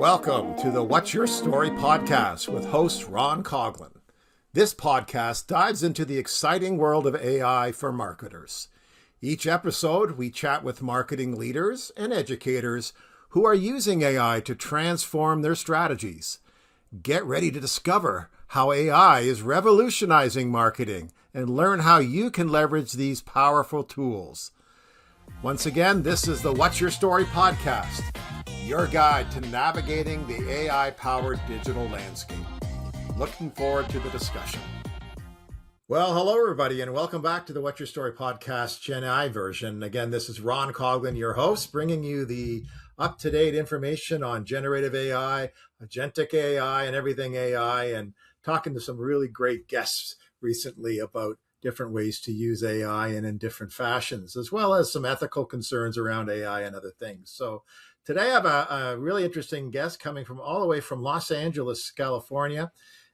Welcome to the What's Your Story podcast with host Ron Caughlin. This podcast dives into the exciting world of AI for marketers. Each episode, we chat with marketing leaders and educators who are using AI to transform their strategies. Get ready to discover how AI is revolutionizing marketing and learn how you can leverage these powerful tools. Once again, this is the What's Your Story podcast, your guide to navigating the AI-powered digital landscape. Looking forward to the discussion. Well, hello, everybody, and welcome back to the What's Your Story podcast, Gen AI version. Again, this is Ron Caughlin, your host, bringing you the up-to-date information on generative AI, agentic AI, and everything AI, and talking to some really great guests recently about different ways to use AI and in different fashions, as well as some ethical concerns around AI and other things. So today I have a really interesting guest coming from all the way from Los Angeles, California.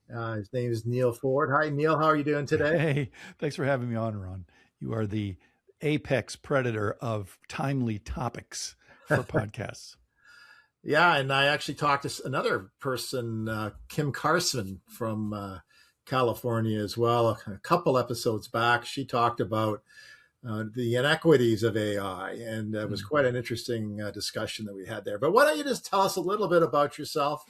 His name is Neal Foard. Hi, Neal. How are you doing today? Hey, thanks for having me on, Ron. You are the apex predator of timely topics for podcasts. Yeah, and I actually talked to another person, Kim Carson from California as well, a couple episodes back. She talked about the inequities of AI, and it was quite an interesting discussion that we had there. But why don't you just tell us a little bit about yourself,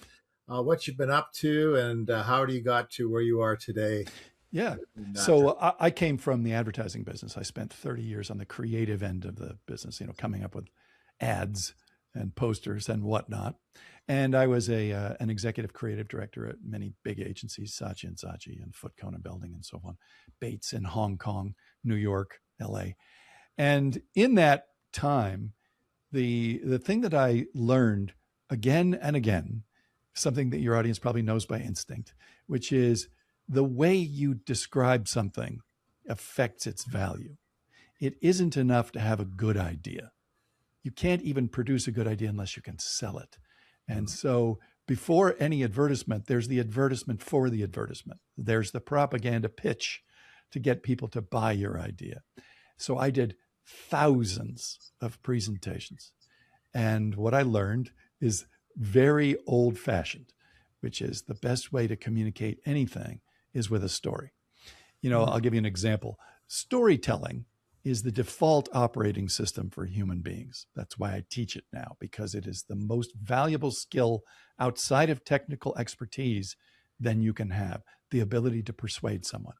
what you've been up to, and how you got to where you are today? Yeah. So I came from the advertising business. I spent 30 years on the creative end of the business, coming up with ads and posters and whatnot. And I was an executive creative director at many big agencies, Saatchi Saatchi and Foot Cone and Building and so on, Bates in Hong Kong, New York, LA. And in that time, the thing that I learned again and again, something that your audience probably knows by instinct, which is the way you describe something affects its value. It isn't enough to have a good idea. You can't even produce a good idea unless you can sell it. And so before any advertisement, there's the advertisement for the advertisement. There's the propaganda pitch to get people to buy your idea. So I did thousands of presentations. And what I learned is very old-fashioned, which is the best way to communicate anything is with a story. I'll give you an example. Storytelling is the default operating system for human beings. That's why I teach it now, because it is the most valuable skill outside of technical expertise than you can have, the ability to persuade someone.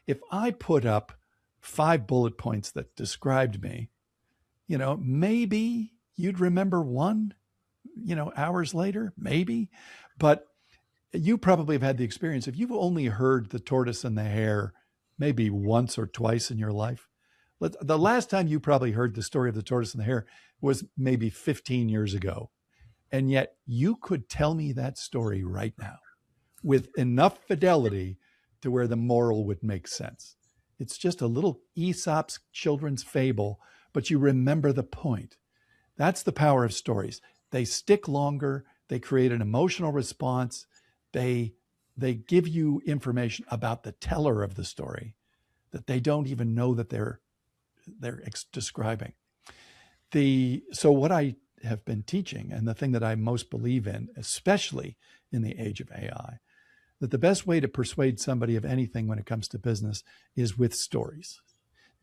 If I put up 5 bullet points that described me, maybe you'd remember one, hours later, maybe. But you probably have had the experience. If you've only heard the tortoise and the hare maybe once or twice in your life, the last time you probably heard the story of the tortoise and the hare was maybe 15 years ago. And yet you could tell me that story right now with enough fidelity to where the moral would make sense. It's just a little Aesop's children's fable, but you remember the point. That's the power of stories. They stick longer. They create an emotional response. They give you information about the teller of the story that they don't even know that they're describing. So what I have been teaching, and the thing that I most believe in, especially in the age of AI, that the best way to persuade somebody of anything when it comes to business is with stories,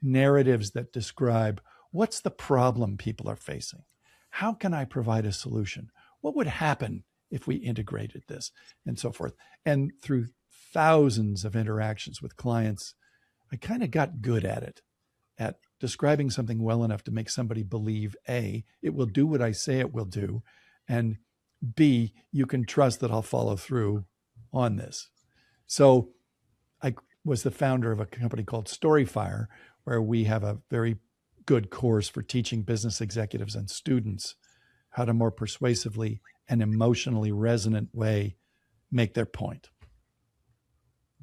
narratives that describe what's the problem people are facing. How can I provide a solution? What would happen if we integrated this, and so forth? And through thousands of interactions with clients, I kind of got good at describing something well enough to make somebody believe, A, it will do what I say it will do, and B, you can trust that I'll follow through on this. So I was the founder of a company called Storyfire, where we have a very good course for teaching business executives and students how to more persuasively and emotionally resonant way make their point.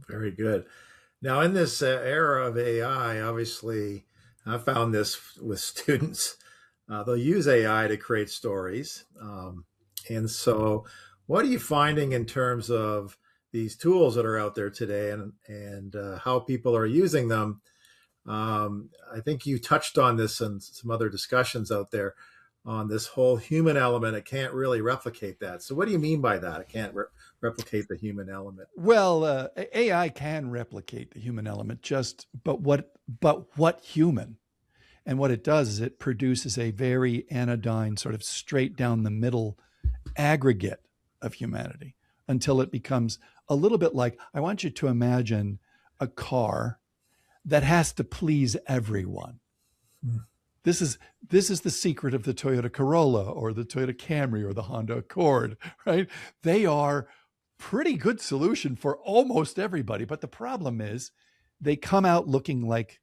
Very good. Now, in this era of AI, obviously, I found this with students. They'll use AI to create stories. And so what are you finding in terms of these tools that are out there today and how people are using them? I think you touched on this in some other discussions out there. on this whole human element. It can't really replicate that. So what do you mean by that? It can't replicate the human element. Well, AI can replicate the human element, but what human? And what it does is it produces a very anodyne, sort of straight down the middle aggregate of humanity until it becomes a little bit like, I want you to imagine a car that has to please everyone. This is the secret of the Toyota Corolla or the Toyota Camry or the Honda Accord, right? They are pretty good solution for almost everybody. But the problem is they come out looking like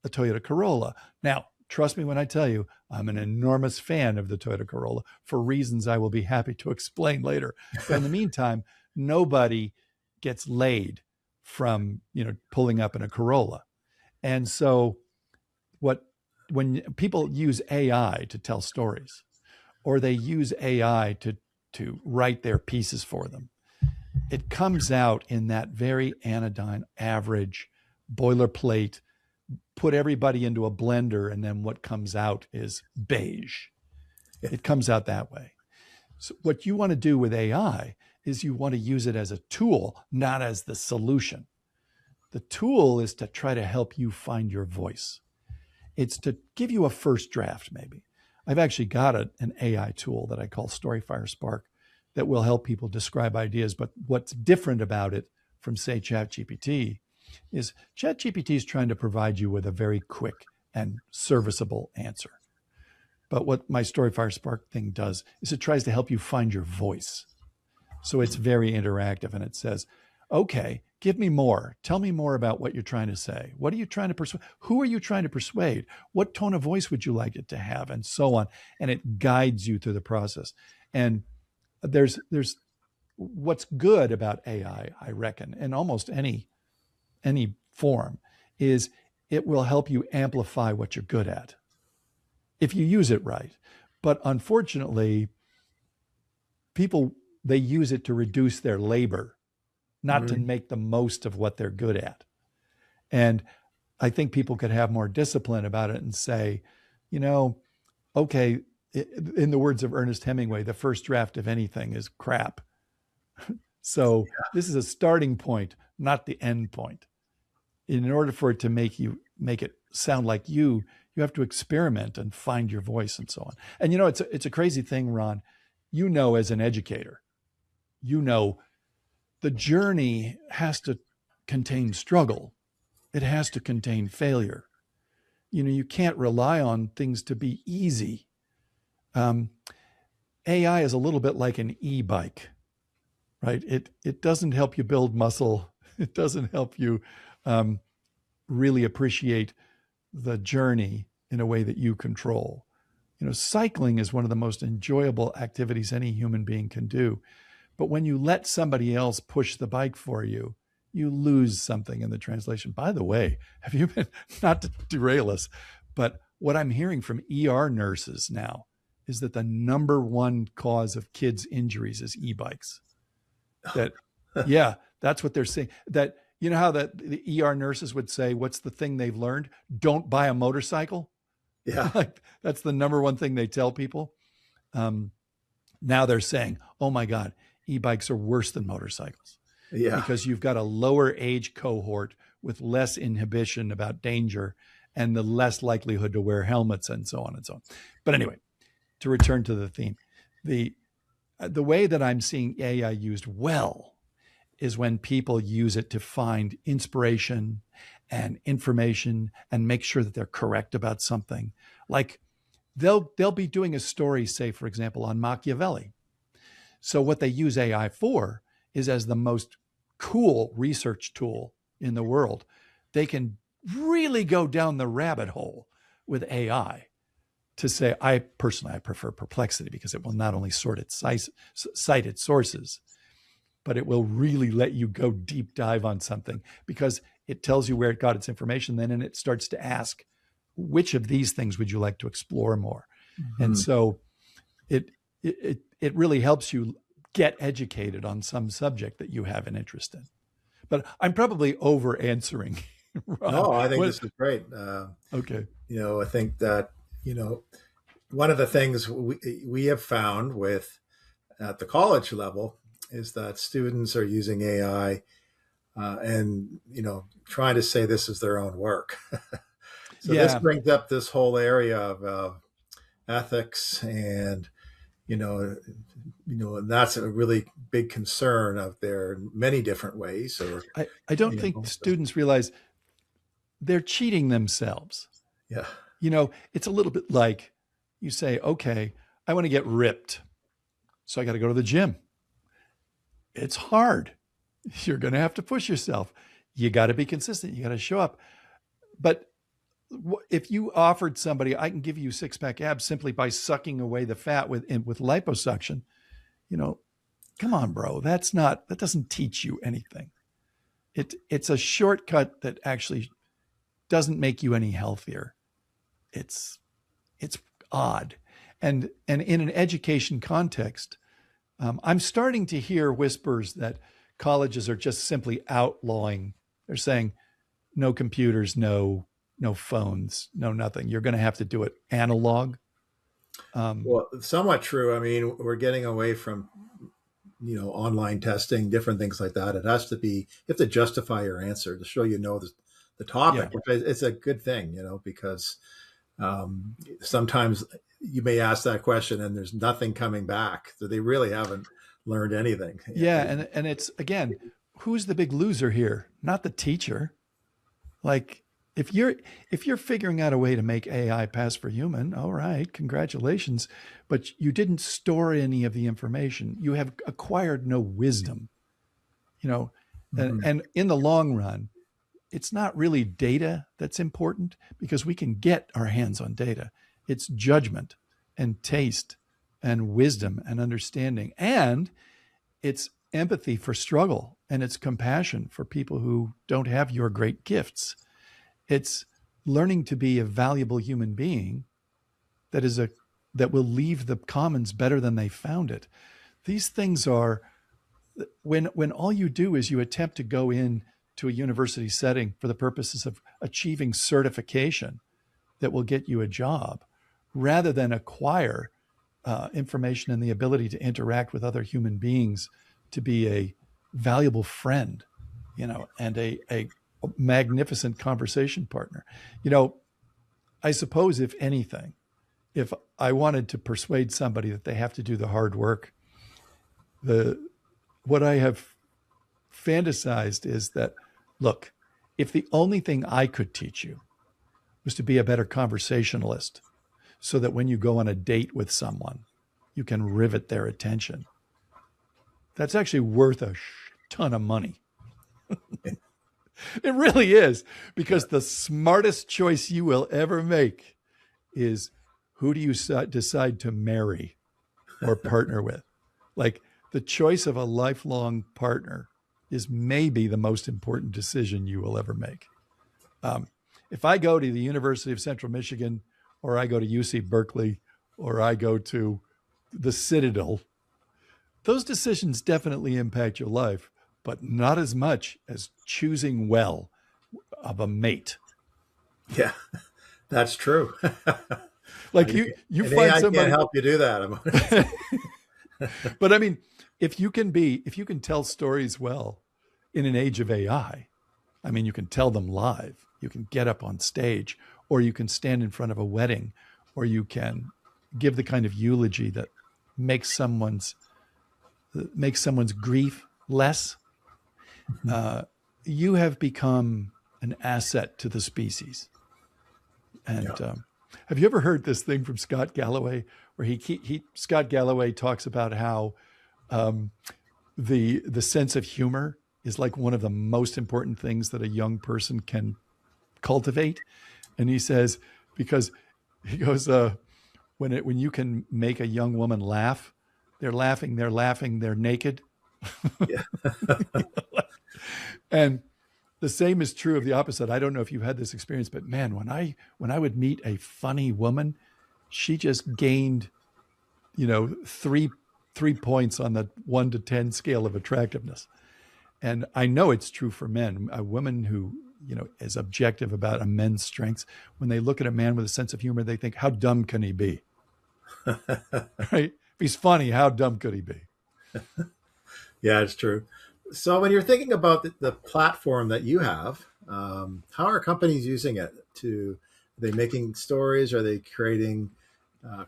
a Toyota Corolla. Now, trust me when I tell you, I'm an enormous fan of the Toyota Corolla for reasons I will be happy to explain later. But in the meantime, nobody gets laid from, pulling up in a Corolla. And so when people use AI to tell stories, or they use AI to write their pieces for them, it comes out in that very anodyne, average, boilerplate, put everybody into a blender, and then what comes out is beige. It comes out that way. So what you want to do with AI is you want to use it as a tool, not as the solution. The tool is to try to help you find your voice. It's to give you a first draft, maybe. I've actually got an AI tool that I call Storyfire Spark that will help people describe ideas. But what's different about it from, say, ChatGPT is ChatGPT is trying to provide you with a very quick and serviceable answer. But what my Storyfire Spark thing does is it tries to help you find your voice. So it's very interactive, and it says, okay, give me more. Tell me more about what you're trying to say. What are you trying to persuade? Who are you trying to persuade? What tone of voice would you like it to have? And so on. And it guides you through the process. And there's what's good about AI, I reckon, in almost any form, is it will help you amplify what you're good at if you use it right. But unfortunately, people, they use it to reduce their labor, not to make the most of what they're good at. And I think people could have more discipline about it and say, okay, in the words of Ernest Hemingway, the first draft of anything is crap. So this is a starting point, not the end point. In order for it to make it sound like you have to experiment and find your voice and so on. And it's a crazy thing, Ron. As an educator, the journey has to contain struggle. It has to contain failure. You can't rely on things to be easy. AI is a little bit like an e-bike, right? It doesn't help you build muscle. It doesn't help you really appreciate the journey in a way that you control. Cycling is one of the most enjoyable activities any human being can do. But when you let somebody else push the bike for you, you lose something in the translation. By the way, have you been, not to derail us, but what I'm hearing from ER nurses now is that the number one cause of kids' injuries is e-bikes. That's what they're saying. That, how that the ER nurses would say, what's the thing they've learned? Don't buy a motorcycle. Yeah. Like, that's the number one thing they tell people. Now they're saying, oh my God, e-bikes are worse than motorcycles. Yeah. Because you've got a lower age cohort with less inhibition about danger and the less likelihood to wear helmets and so on and so on. But anyway, to return to the theme, the way that I'm seeing AI used well is when people use it to find inspiration and information and make sure that they're correct about something. Like they'll be doing a story, say, for example, on Machiavelli. So what they use AI for is as the most cool research tool in the world. They can really go down the rabbit hole with AI to say, I prefer Perplexity because it will not only cite its sources, but it will really let you go deep dive on something because it tells you where it got its information then, and it starts to ask, which of these things would you like to explore more? Mm-hmm. And so it really helps you get educated on some subject that you have an interest in. But I'm probably over answering. No, I think this is great. Okay. I think that, one of the things we have found with at the college level is that students are using AI and trying to say this is their own work. So this Yeah. brings up this whole area of ethics, and and that's a really big concern out there in many different ways. Or I don't think students realize they're cheating themselves. yeah, It's a little bit like you say, okay, I want to get ripped, so I got to go to the gym. It's hard. You're going to have to push yourself. You got to be consistent. You got to show up. But if you offered somebody, I can give you 6-pack abs simply by sucking away the fat with liposuction, come on, bro. That doesn't teach you anything. It's a shortcut that actually doesn't make you any healthier. It's odd. And in an education context, I'm starting to hear whispers that colleges are just simply outlawing. They're saying no computers, no phones, no nothing. You're going to have to do it analog. Well, somewhat true. I mean, we're getting away from online testing, different things like that. It has to be, you have to justify your answer to show the topic, Yeah. which is a good thing, because sometimes you may ask that question and there's nothing coming back. So they really haven't learned anything. Yeah. And it's, again, who's the big loser here? Not the teacher. Like, if you're figuring out a way to make AI pass for human, all right, congratulations. But you didn't store any of the information. You have acquired no wisdom, and in the long run, it's not really data that's important, because we can get our hands on data. It's judgment and taste and wisdom and understanding. And it's empathy for struggle, and it's compassion for people who don't have your great gifts. It's learning to be a valuable human being that will leave the commons better than they found it. These things are, when all you do is you attempt to go in to a university setting for the purposes of achieving certification that will get you a job, rather than acquire information and the ability to interact with other human beings, to be a valuable friend, and a magnificent conversation partner. I suppose, if anything, if I wanted to persuade somebody that they have to do the hard work, what I have fantasized is that, look, if the only thing I could teach you was to be a better conversationalist, so that when you go on a date with someone, you can rivet their attention, that's actually worth a ton of money. It really is, because the smartest choice you will ever make is, who do you decide to marry or partner with? Like, the choice of a lifelong partner is maybe the most important decision you will ever make. If I go to the University of Central Michigan, or I go to UC Berkeley, or I go to the Citadel, those decisions definitely impact your life, but not as much as choosing well of a mate. Yeah, that's true. Like, you find AI somebody can't help you do that. But I mean, if you can tell stories well in an age of AI, I mean, you can tell them live, you can get up on stage, or you can stand in front of a wedding, or you can give the kind of eulogy that makes someone's grief less. You have become an asset to the species. And have you ever heard this thing from Scott Galloway, where Scott Galloway talks about how the sense of humor is like one of the most important things that a young person can cultivate? And he says, because he goes, when you can make a young woman laugh, they're laughing, they're naked. Yeah. And the same is true of the opposite. I don't know if you've had this experience, but man, when I would meet a funny woman, she just gained, 3 points on the 1 to 10 scale of attractiveness. And I know it's true for men. A woman who, is objective about a man's strengths, when they look at a man with a sense of humor, they think, how dumb can he be? right? If he's funny, how dumb could he be? Yeah, it's true. So when you're thinking about the platform that you have, how are companies using it? Are they making stories? Are they creating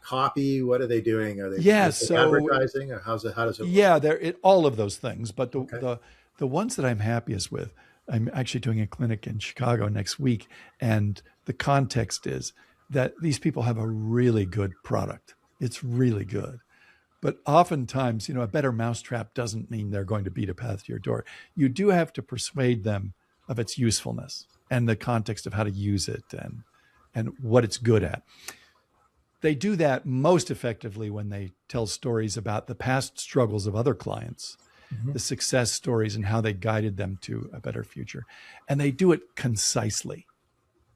copy? What are they doing? Are they Yeah, is it so advertising, or how does it work? yeah, all of those things. But Okay. the ones that I'm happiest with, I'm actually doing a clinic in Chicago next week, and the context is that these people have a really good product. It's really good. But oftentimes, a better mousetrap doesn't mean they're going to beat a path to your door. You do have to persuade them of its usefulness and the context of how to use it and what it's good at. They do that most effectively when they tell stories about the past struggles of other clients, Mhm. the success stories and how they guided them to a better future. And they do it concisely.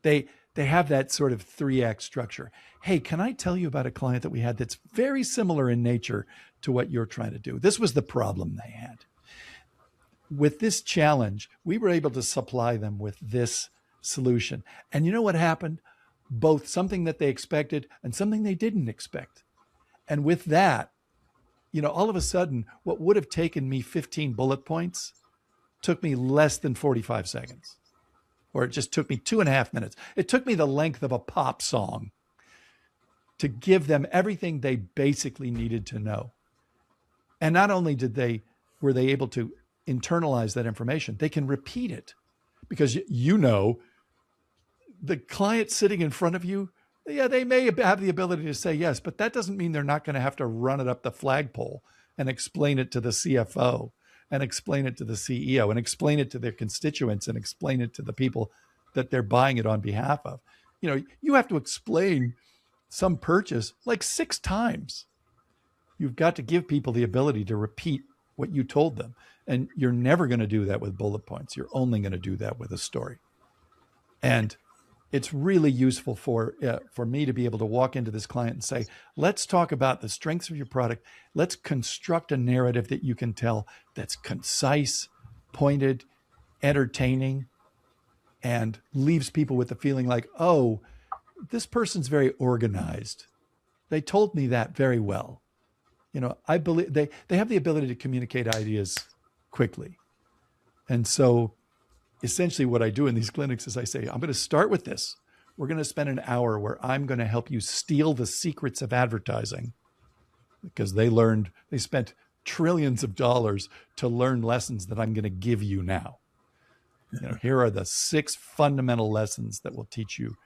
They have that sort of 3-act structure. Hey, can I tell you about a client that we had that's very similar in nature to what you're trying to do? This was the problem they had. With this challenge, we were able to supply them with this solution. And you know what happened? Both something that they expected and something they didn't expect. And with that, all of a sudden, what would have taken me 15 bullet points took me less than 45 seconds, or it just took me 2.5 minutes. It took me the length of a pop song to give them everything they basically needed to know. And not only were they able to internalize that information, they can repeat it because the client sitting in front of you, yeah, they may have the ability to say yes, but that doesn't mean they're not going to have to run it up the flagpole and explain it to the CFO and explain it to the CEO and explain it to their constituents and explain it to the people that they're buying it on behalf of. You have to explain some purchase like 6 times. You've got to give people the ability to repeat what you told them. And you're never going to do that with bullet points. You're only going to do that with a story. And it's really useful for me to be able to walk into this client and say, let's talk about the strengths of your product. Let's construct a narrative that you can tell that's concise, pointed, entertaining, and leaves people with the feeling like, oh, this person's very organized. They told me that very well. I believe they have the ability to communicate ideas quickly. And so essentially what I do in these clinics is I say, I'm going to start with this. We're going to spend an hour where I'm going to help you steal the secrets of advertising, because they spent trillions of dollars to learn lessons that I'm going to give you now. Here are the 6 fundamental lessons that will teach you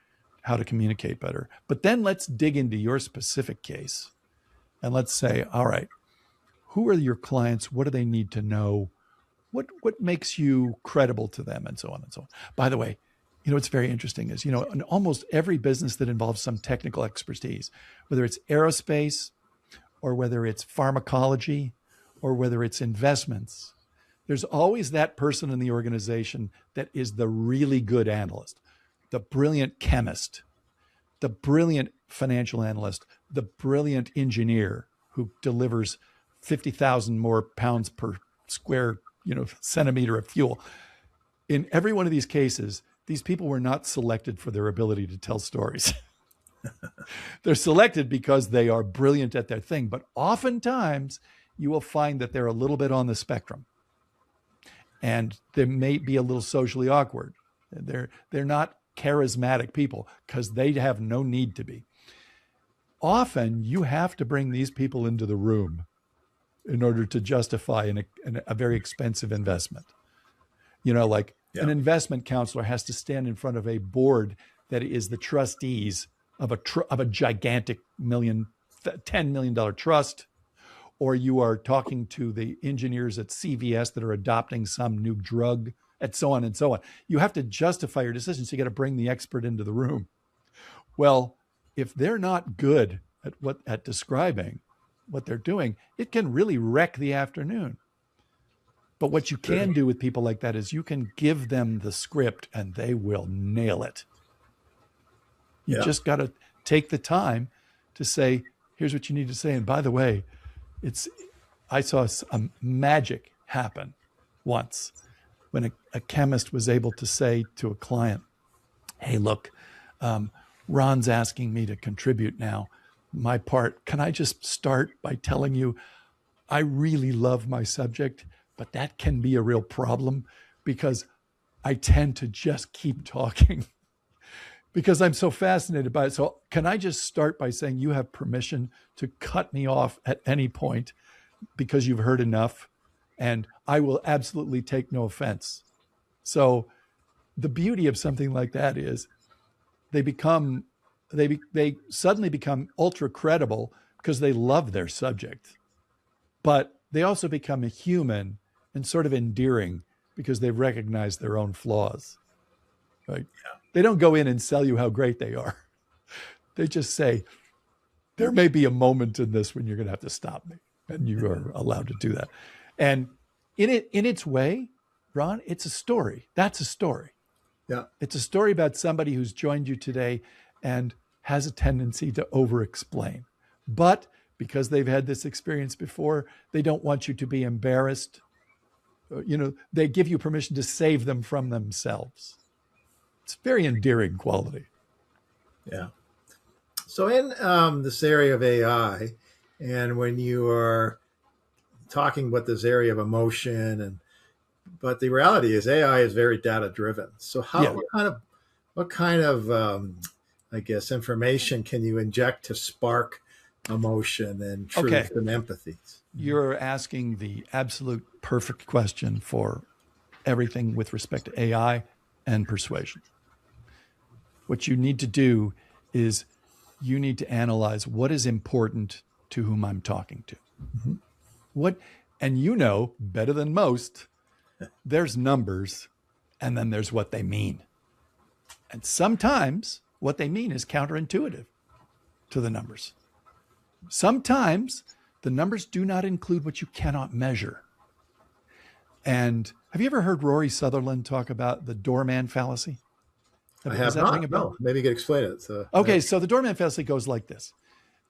how to communicate better. But then let's dig into your specific case and let's say, all right, who are your clients? What do they need to know? What makes you credible to them, and so on and so on. By the way, what's very interesting is, in almost every business that involves some technical expertise, whether it's aerospace or whether it's pharmacology or whether it's investments, there's always that person in the organization that is the really good analyst, the brilliant chemist, the brilliant financial analyst, the brilliant engineer who delivers 50,000 more pounds per square centimeter of fuel. In every one of these cases, these people were not selected for their ability to tell stories. They're selected because they are brilliant at their thing. But oftentimes you will find that they're a little bit on the spectrum and they may be a little socially awkward. They're not charismatic people because they have no need to be. Often you have to bring these people into the room in order to justify a very expensive investment. An investment counselor has to stand in front of a board that is the trustees of a gigantic $10 million trust, or you are talking to the engineers at CVS that are adopting some new drug, and so on and so on. You have to justify your decisions. So you got to bring the expert into the room. Well, if they're not good at describing what they're doing, it can really wreck the afternoon. But what you can do with people like that is you can give them the script and they will nail it. You just got to take the time to say, here's what you need to say. And by the way, I saw a magic happen once when a chemist was able to say to a client, hey, look, Ron's asking me to contribute now. my part, can I just start by telling you I really love my subject, but that can be a real problem because I tend to just keep talking because I'm so fascinated by it. So can I just start by saying you have permission to cut me off at any point because you've heard enough, and I will absolutely take no offense. So the beauty of something like that is they become they suddenly become ultra credible because they love their subject, but they also become a human and sort of endearing because they've recognized their own flaws. Right? They don't go in and sell you how great they are. They just say, there may be a moment in this when you're going to have to stop me, and you are allowed to do that. And in its way, Ron, it's a story. That's a story. Yeah. It's a story about somebody who's joined you today and has a tendency to over-explain. But because they've had this experience before, they don't want you to be embarrassed. They give you permission to save them from themselves. It's a very endearing quality. Yeah. So in this area of AI, and when you are talking about this area of emotion, but the reality is AI is very data driven. So what kind of I guess information can you inject to spark emotion and truth and empathy? You're asking the absolute perfect question for everything with respect to AI and persuasion. What you need to do is you need to analyze what is important to whom I'm talking to. Mm-hmm. And better than most, there's numbers and then there's what they mean. And sometimes what they mean is counterintuitive to the numbers. Sometimes the numbers do not include what you cannot measure. And have you ever heard Rory Sutherland talk about the doorman fallacy? I have not. No, maybe you could explain it. So the doorman fallacy goes like this.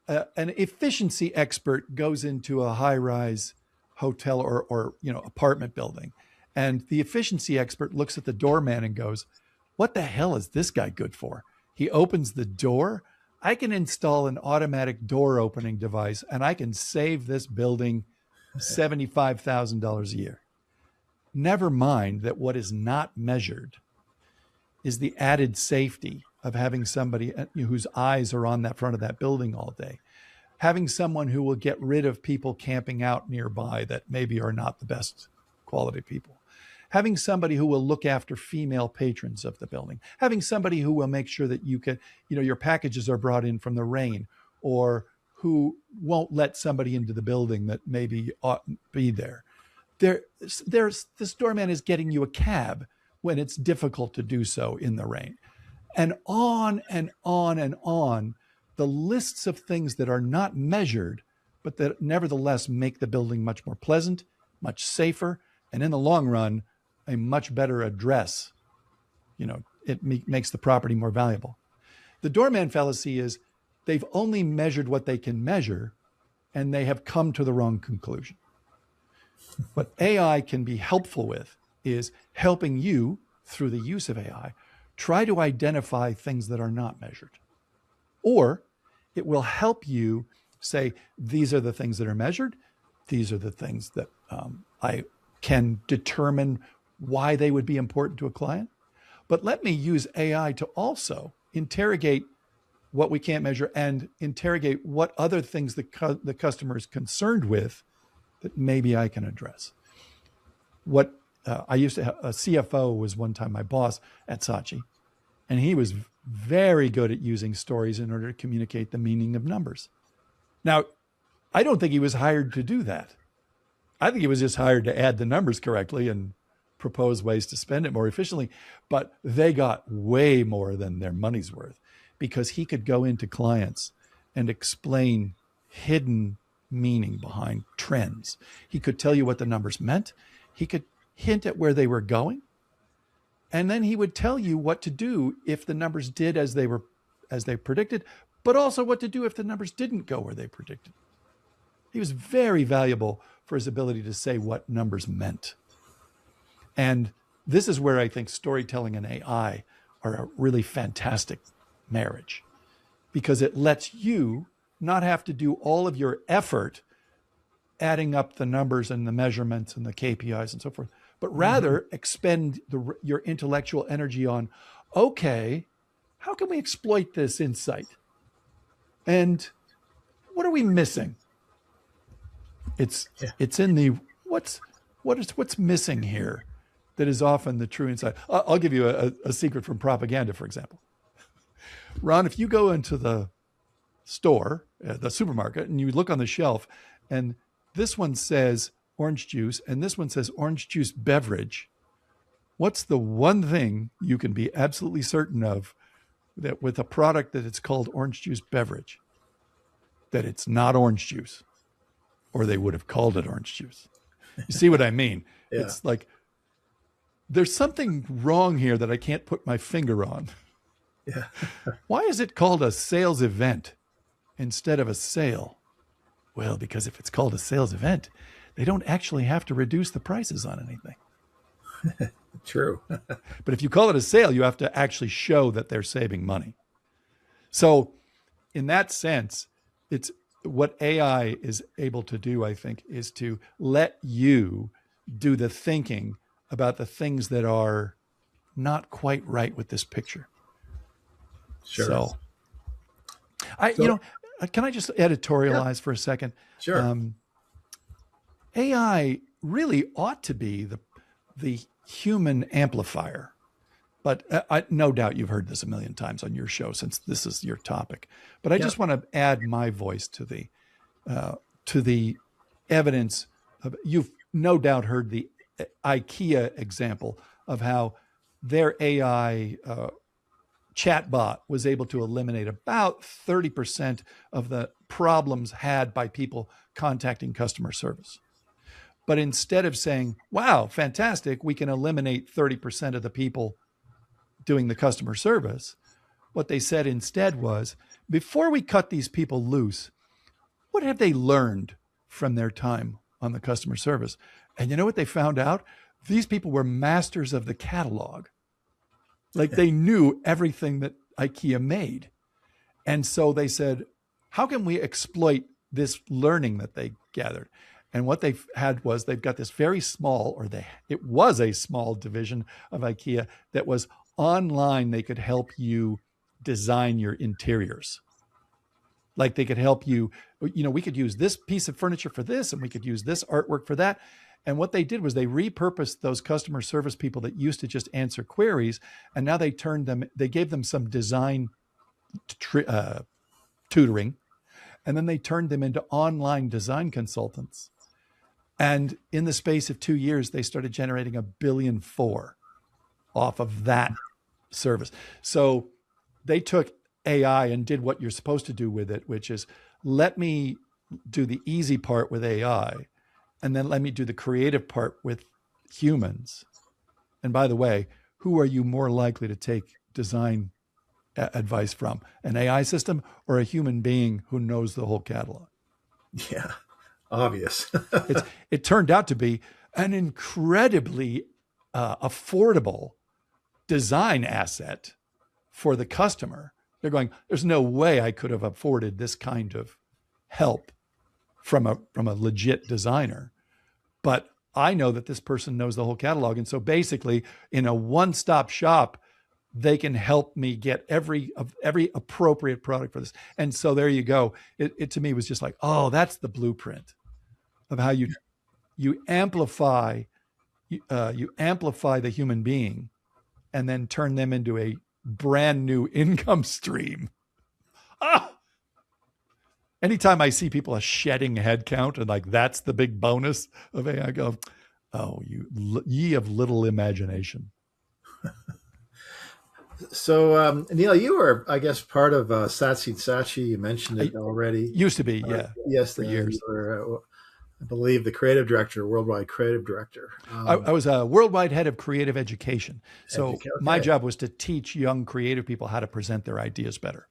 An efficiency expert goes into a high-rise hotel or apartment building, and the efficiency expert looks at the doorman and goes, what the hell is this guy good for? He opens the door. I can install an automatic door opening device, and I can save this building $75,000 a year. Never mind that what is not measured is the added safety of having somebody whose eyes are on that front of that building all day, having someone who will get rid of people camping out nearby that maybe are not the best quality people, having somebody who will look after female patrons of the building, having somebody who will make sure that your packages are brought in from the rain, or who won't let somebody into the building that maybe oughtn't be there. This doorman is getting you a cab when it's difficult to do so in the rain. And on and on and on, the lists of things that are not measured, but that nevertheless make the building much more pleasant, much safer, and in the long run, a much better address. It makes the property more valuable. The doorman fallacy is they've only measured what they can measure, and they have come to the wrong conclusion. What AI can be helpful with is helping you, through the use of AI, try to identify things that are not measured. Or it will help you say, these are the things that are measured. These are the things that I can determine why they would be important to a client. But let me use AI to also interrogate what we can't measure and interrogate what other things the customer is concerned with that maybe I can address. I used to have a CFO was one time my boss at Saatchi, and he was very good at using stories in order to communicate the meaning of numbers. Now, I don't think he was hired to do that. I think he was just hired to add the numbers correctly and propose ways to spend it more efficiently. But they got way more than their money's worth because he could go into clients and explain hidden meaning behind trends. He could tell you what the numbers meant. He could hint at where they were going. And then he would tell you what to do if the numbers did as they predicted, but also what to do if the numbers didn't go where they predicted. He was very valuable for his ability to say what numbers meant. And this is where I think storytelling and AI are a really fantastic marriage, because it lets you not have to do all of your effort adding up the numbers and the measurements and the KPIs and so forth, but rather expend your intellectual energy on, okay, how can we exploit this insight? And what are we missing? It's in the what's missing here that is often the true insight. I'll give you a secret from propaganda, for example. Ron, if you go into the store, the supermarket, and you look on the shelf, and this one says orange juice, and this one says orange juice beverage, what's the one thing you can be absolutely certain of that with a product that it's called orange juice beverage, that it's not orange juice, or they would have called it orange juice? You see what I mean? Yeah. It's like, there's something wrong here that I can't put my finger on. Yeah. Why is it called a sales event instead of a sale? Well, because if it's called a sales event, they don't actually have to reduce the prices on anything. True. But if you call it a sale, you have to actually show that they're saving money. So in that sense, it's what AI is able to do, I think, is to let you do the thinking about the things that are not quite right with this picture. Sure. So can I just editorialize for a second? Sure. AI really ought to be the human amplifier, but no doubt you've heard this a million times on your show since this is your topic. But I just want to add my voice to the evidence of, you've no doubt heard the IKEA example of how their AI chatbot was able to eliminate about 30% of the problems had by people contacting customer service. But instead of saying, wow, fantastic, we can eliminate 30% of the people doing the customer service, what they said instead was, before we cut these people loose, what have they learned from their time on the customer service? And you know what they found out? These people were masters of the catalog. Like, they knew everything that IKEA made. And so they said, how can we exploit this learning that they gathered? And what they had was, they've got this very small, it was a small division of IKEA that was online. They could help you design your interiors. Like, they could help you, we could use this piece of furniture for this, and we could use this artwork for that. And what they did was they repurposed those customer service people that used to just answer queries. And now they gave them some design tutoring. And then they turned them into online design consultants. And in the space of 2 years, they started generating $1.4 billion off of that service. So they took AI and did what you're supposed to do with it, which is, let me do the easy part with AI, and then let me do the creative part with humans. And by the way, who are you more likely to take design advice from? An AI system or a human being who knows the whole catalog? Yeah, obvious. It turned out to be an incredibly affordable design asset for the customer. They're going, there's no way I could have afforded this kind of help from a legit designer, but I know that this person knows the whole catalog. And so basically, in a one-stop shop, they can help me get every appropriate product for this. And so there you go. It to me was just like, oh, that's the blueprint of how you amplify the human being and then turn them into a brand new income stream. Anytime I see people shedding headcount and like, that's the big bonus of AI, I go, oh, ye of little imagination. So, Neal, you were, I guess, part of Saatchi Saatchi. You mentioned it already. Used to be, yeah. Yes, for years. You were, I believe, the creative director, worldwide creative director. I was a worldwide head of creative education. So my job was to teach young creative people how to present their ideas better.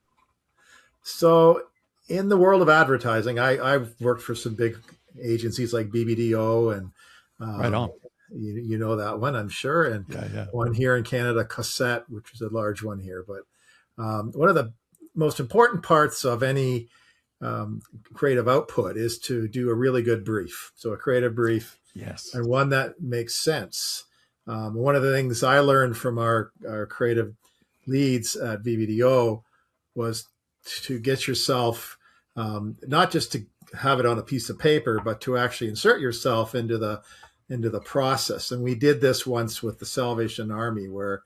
So in the world of advertising, I've worked for some big agencies like BBDO and right on. You know that one, I'm sure. And one here in Canada, Cossette, which is a large one here. But one of the most important parts of any creative output is to do a really good brief. So a creative brief, Yes. and one that makes sense. One of the things I learned from our creative leads at VBDO was to get yourself, not just to have it on a piece of paper, but to actually insert yourself into the process. And we did this once with the Salvation Army, where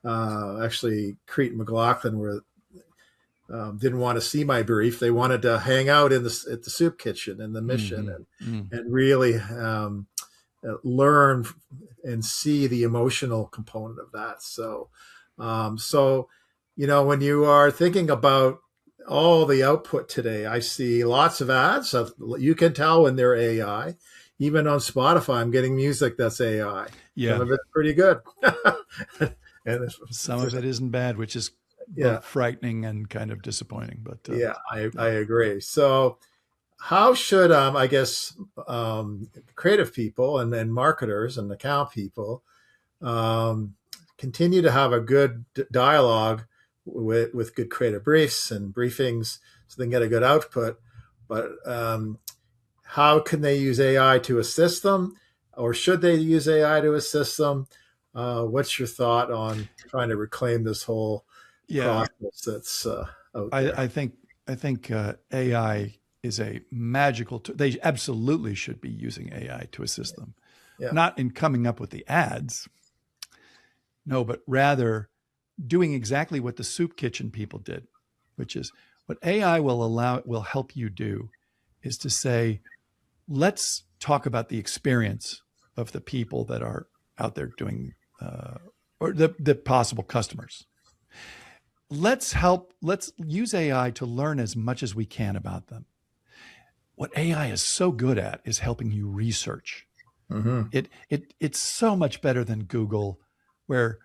actually Crete and McLaughlin were didn't want to see my brief. They wanted to hang out at the soup kitchen in the mission and really learn and see the emotional component of that. So, when you are thinking about all the output today, I see lots of ads. You can tell when they're AI. Even on Spotify, I'm getting music that's AI. Yeah. Some of it's pretty good. And some of it isn't bad, which is both frightening and kind of disappointing. But I agree. So how should creative people and marketers and account people continue to have a good dialogue with good creative briefs and briefings so they can get a good output? But how can they use AI to assist them, or should they use AI to assist them? What's your thought on trying to reclaim this whole process that's out there? I think AI is a magical tool. They absolutely should be using AI to assist them, not in coming up with the ads, no, but rather doing exactly what the soup kitchen people did, which is what AI will help you do is to say, let's talk about the experience of the people that are out there doing, or the possible customers. Let's use AI to learn as much as we can about them. What AI is so good at is helping you research. It's so much better than Google, where,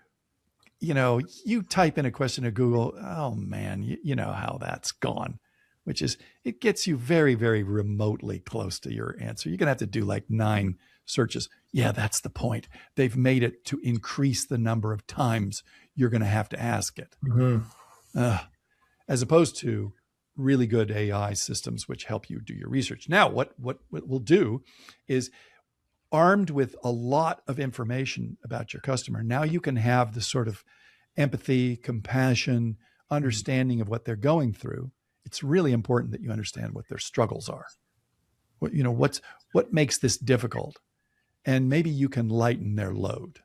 you type in a question to Google, oh man, you know how that's gone, which is, it gets you very, very remotely close to your answer. You're going to have to do like 9 searches. Yeah, that's the point. They've made it to increase the number of times you're going to have to ask it. As opposed to really good AI systems, which help you do your research. Now, what we'll do is, armed with a lot of information about your customer, now you can have the sort of empathy, compassion, understanding of what they're going through. It's really important that you understand what their struggles are. What makes this difficult? And maybe you can lighten their load.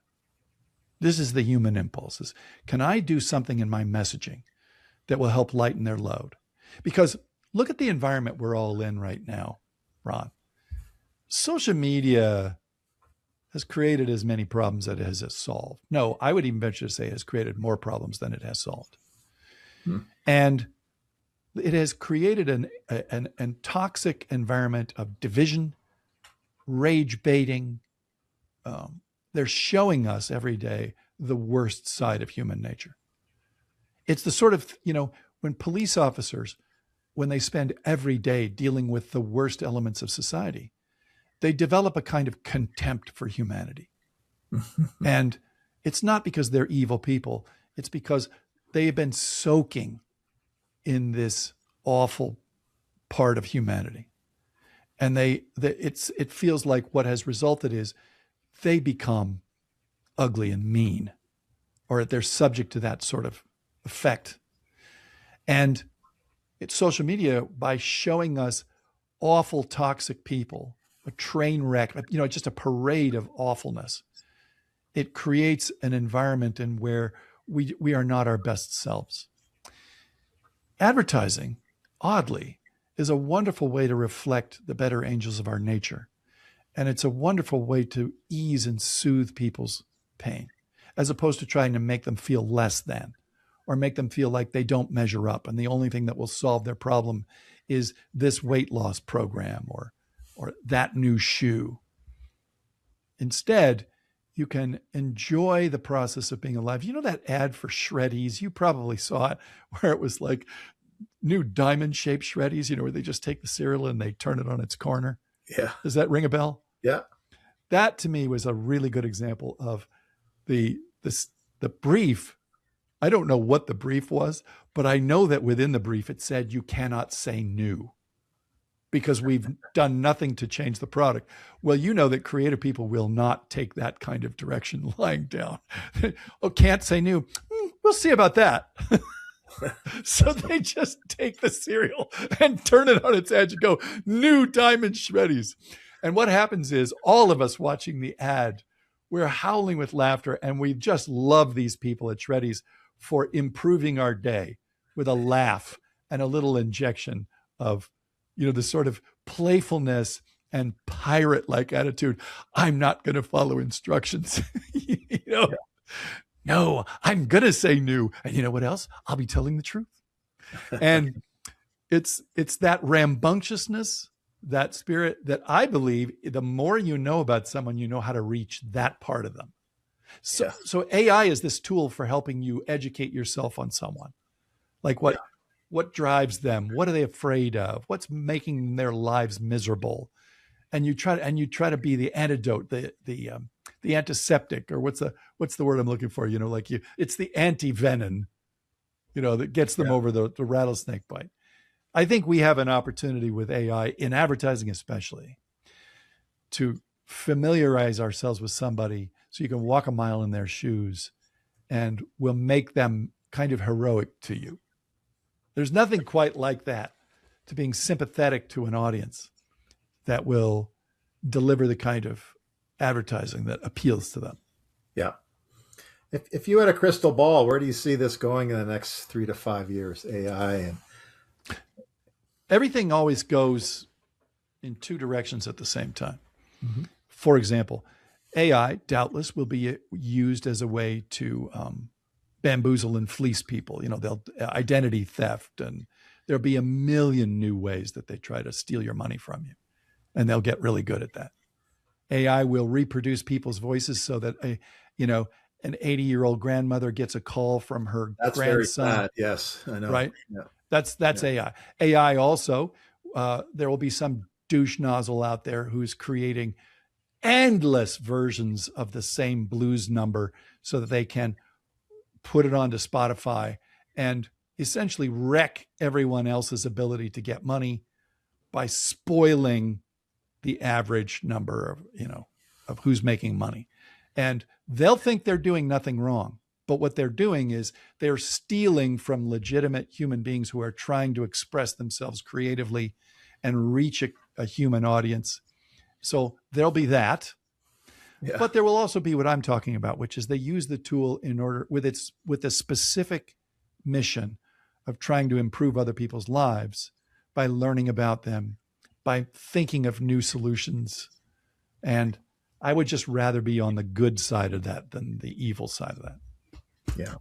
This is the human impulses. Can I do something in my messaging that will help lighten their load? Because look at the environment we're all in right now, Ron. Social media has created as many problems as it has solved. No, I would even venture to say it has created more problems than it has solved. And it has created an toxic environment of division, rage baiting. They're showing us every day the worst side of human nature. It's the sort of, when police officers, when they spend every day dealing with the worst elements of society, they develop a kind of contempt for humanity. And it's not because they're evil people. It's because they have been soaking in this awful part of humanity. And it feels like what has resulted is they become ugly and mean, or they're subject to that sort of effect. And it's social media, by showing us awful, toxic people, a train wreck, just a parade of awfulness. It creates an environment in where we are not our best selves. Advertising, oddly, is a wonderful way to reflect the better angels of our nature. And it's a wonderful way to ease and soothe people's pain, as opposed to trying to make them feel less than, or make them feel like they don't measure up. And the only thing that will solve their problem is this weight loss program or that new shoe. Instead, you can enjoy the process of being alive. You know that ad for Shreddies? You probably saw it, where it was like new diamond-shaped Shreddies, where they just take the cereal and they turn it on its corner. Yeah. Does that ring a bell? Yeah. That to me was a really good example of the brief. I don't know what the brief was, but I know that within the brief it said you cannot say new. because we've done nothing to change the product. Well, you know that creative people will not take that kind of direction lying down. Oh, can't say new. We'll see about that. So they just take the cereal and turn it on its edge and go, new Diamond Shreddies. And what happens is all of us watching the ad, we're howling with laughter, and we just love these people at Shreddies for improving our day with a laugh and a little injection of, the sort of playfulness and pirate-like attitude. I'm not going to follow instructions. Yeah. No, I'm going to say new. And you know what else? I'll be telling the truth. And it's that rambunctiousness, that spirit that I believe the more you know about someone, you know how to reach that part of them. So AI is this tool for helping you educate yourself on someone. Like what drives them? What are they afraid of? What's making their lives miserable? And you try to be the antidote, the antiseptic, or what's the word I'm looking for? It's the anti-venom, that gets them over the rattlesnake bite. I think we have an opportunity with AI in advertising, especially, to familiarize ourselves with somebody so you can walk a mile in their shoes, and we'll make them kind of heroic to you. There's nothing quite like that, to being sympathetic to an audience that will deliver the kind of advertising that appeals to them. Yeah. If you had a crystal ball, where do you see this going in the next 3 to 5 years, AI? And everything always goes in two directions at the same time. Mm-hmm. For example, AI doubtless will be used as a way to bamboozle and fleece people. They'll identity theft, and there'll be a million new ways that they try to steal your money from you, and they'll get really good at that. AI will reproduce people's voices so that an 80-year-old grandmother gets a call from her That's grandson. Very bad. Yes, I know. Right? Yeah. That's AI. AI also, there will be some douche nozzle out there who's creating endless versions of the same blues number so that they can put it onto Spotify and essentially wreck everyone else's ability to get money by spoiling the average number of who's making money. And they'll think they're doing nothing wrong. But what they're doing is they're stealing from legitimate human beings who are trying to express themselves creatively and reach a human audience. So there'll be that. Yeah. But there will also be what I'm talking about, which is they use the tool with a specific mission of trying to improve other people's lives by learning about them, by thinking of new solutions. And I would just rather be on the good side of that than the evil side of that. Yeah.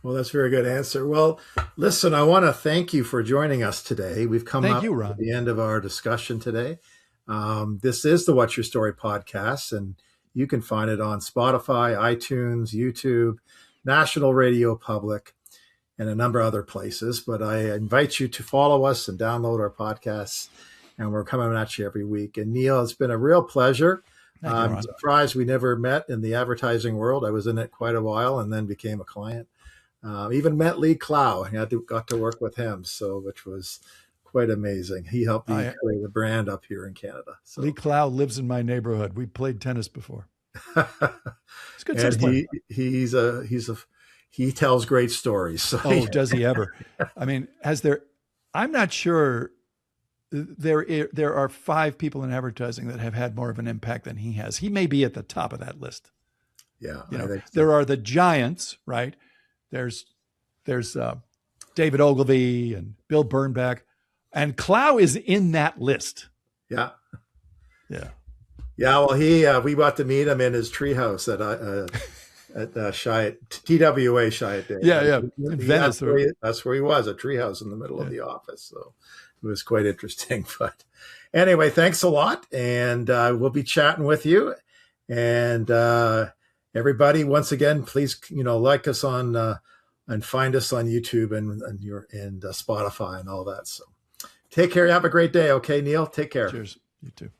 Well, that's a very good answer. Well, listen, I want to thank you for joining us today. We've come up to the end of our discussion today. This is the What's Your Story podcast, and you can find it on Spotify, iTunes, YouTube, National Radio Public, and a number of other places. But I invite you to follow us and download our podcasts, and we're coming at you every week. And Neal, it's been a real pleasure. I'm surprised we never met in the advertising world. I was in it quite a while and then became a client. Even met Lee Clow. I got to work with him, which was quite amazing. He helped me create a brand up here in Canada. So. Lee Clow lives in my neighborhood. We played tennis before. It's good. And he tells great stories. So does he ever? I mean, I'm not sure. There are 5 people in advertising that have had more of an impact than he has. He may be at the top of that list. Yeah. There are the giants, right? There's David Ogilvy and Bill Bernbach, and Clow is in that list. Yeah. Yeah. Yeah. Well, we got to meet him in his treehouse at TWA Chiat Day. Yeah. In Venice. That's where he was, a treehouse in the middle of the office. So it was quite interesting. But anyway, thanks a lot. And we'll be chatting with you. And everybody, once again, please, like us on and find us on YouTube and Spotify and all that. So take care. Have a great day. Okay, Neal, take care. Cheers. You too.